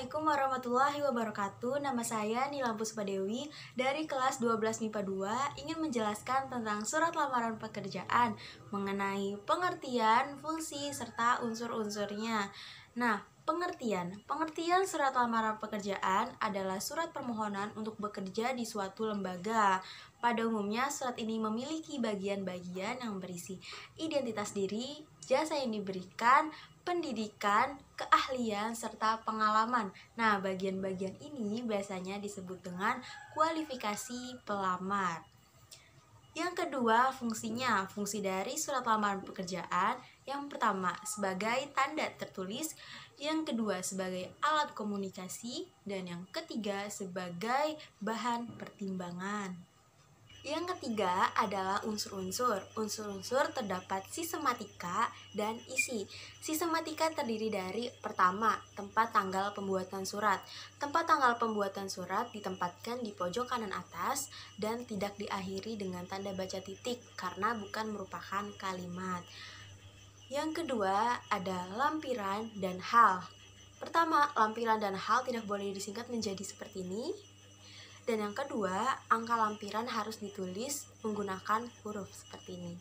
Assalamualaikum warahmatullahi wabarakatuh. Nama saya Nila Puspadewi dari kelas 12 MIPA 2 ingin menjelaskan tentang surat lamaran pekerjaan mengenai pengertian, fungsi, serta unsur-unsurnya. Nah, pengertian surat lamaran pekerjaan adalah surat permohonan untuk bekerja di suatu lembaga. Pada umumnya, surat ini memiliki bagian-bagian yang berisi identitas diri, jasa yang diberikan, pendidikan, keahlian, serta pengalaman. Nah, bagian-bagian ini biasanya disebut dengan kualifikasi pelamar. Yang kedua, fungsinya. Fungsi dari surat lamaran pekerjaan yang pertama sebagai tanda tertulis, yang kedua sebagai alat komunikasi, dan yang ketiga sebagai bahan pertimbangan. Yang ketiga adalah unsur-unsur. Unsur-unsur terdapat sistematika dan isi. Sistematika terdiri dari pertama, tempat tanggal pembuatan surat. Tempat tanggal pembuatan surat ditempatkan di pojok kanan atas dan tidak diakhiri dengan tanda baca titik karena bukan merupakan kalimat. Yang kedua ada lampiran dan hal. Pertama, lampiran dan hal tidak boleh disingkat menjadi seperti ini. Dan yang kedua, angka lampiran harus ditulis menggunakan huruf seperti ini.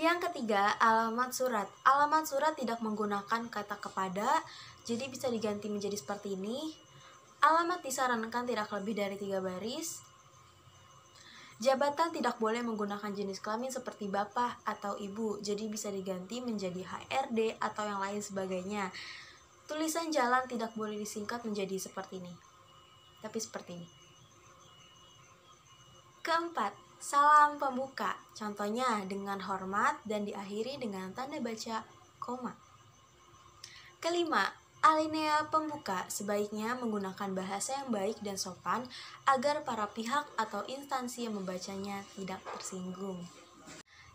Yang ketiga, alamat surat. Alamat surat tidak menggunakan kata kepada, jadi bisa diganti menjadi seperti ini. Alamat disarankan tidak lebih dari 3 baris. Jabatan tidak boleh menggunakan jenis kelamin seperti bapak atau ibu, jadi bisa diganti menjadi HRD atau yang lain sebagainya. Tulisan jalan tidak boleh disingkat menjadi seperti ini, tapi seperti ini. Keempat, salam pembuka. Contohnya dengan hormat dan diakhiri dengan tanda baca koma. Kelima, alinea pembuka sebaiknya menggunakan bahasa yang baik dan sopan agar para pihak atau instansi yang membacanya tidak tersinggung.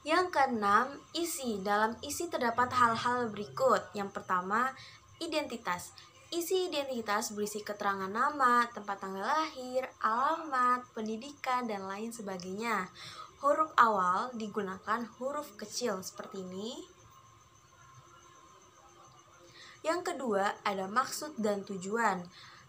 Yang keenam, isi. Dalam isi terdapat hal-hal berikut. Yang pertama, identitas. Isi identitas berisi keterangan nama, tempat tanggal lahir, alamat, pendidikan, dan lain sebagainya. Huruf awal digunakan huruf kecil seperti ini. Yang kedua ada maksud dan tujuan.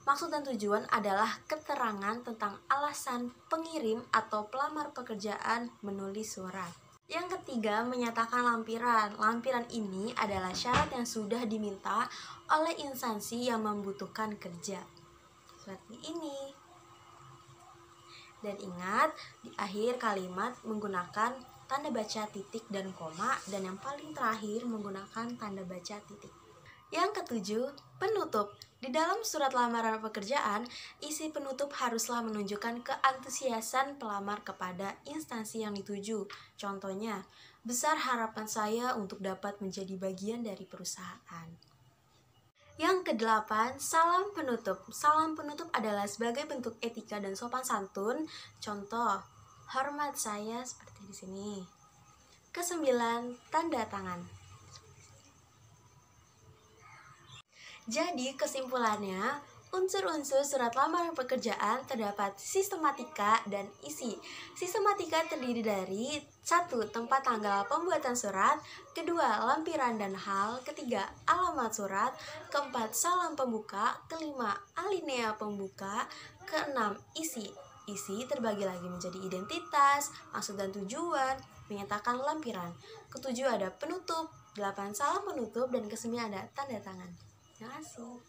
Maksud dan tujuan adalah keterangan tentang alasan pengirim atau pelamar pekerjaan menulis surat. Yang ketiga, menyatakan lampiran. Lampiran ini adalah syarat yang sudah diminta oleh instansi yang membutuhkan kerja. Seperti ini. Dan ingat, di akhir kalimat menggunakan tanda baca titik dan koma, dan yang paling terakhir menggunakan tanda baca titik. Yang ketujuh, penutup. Di dalam surat lamaran pekerjaan, isi penutup haruslah menunjukkan keantusiasan pelamar kepada instansi yang dituju. Contohnya, besar harapan saya untuk dapat menjadi bagian dari perusahaan. Yang kedelapan, salam penutup. Salam penutup adalah sebagai bentuk etika dan sopan santun. Contoh, hormat saya seperti di sini. Kesembilan, tanda tangan. Jadi kesimpulannya, unsur-unsur surat lamaran pekerjaan terdapat sistematika dan isi. Sistematika terdiri dari 1. Tempat tanggal pembuatan surat, kedua lampiran dan hal, ketiga alamat surat, keempat salam pembuka, kelima alinea pembuka, keenam isi. Isi terbagi lagi menjadi identitas, maksud dan tujuan, menyatakan lampiran. Ketujuh ada penutup, 8 salam penutup, dan ke-9 ada tanda tangan. Terima kasih.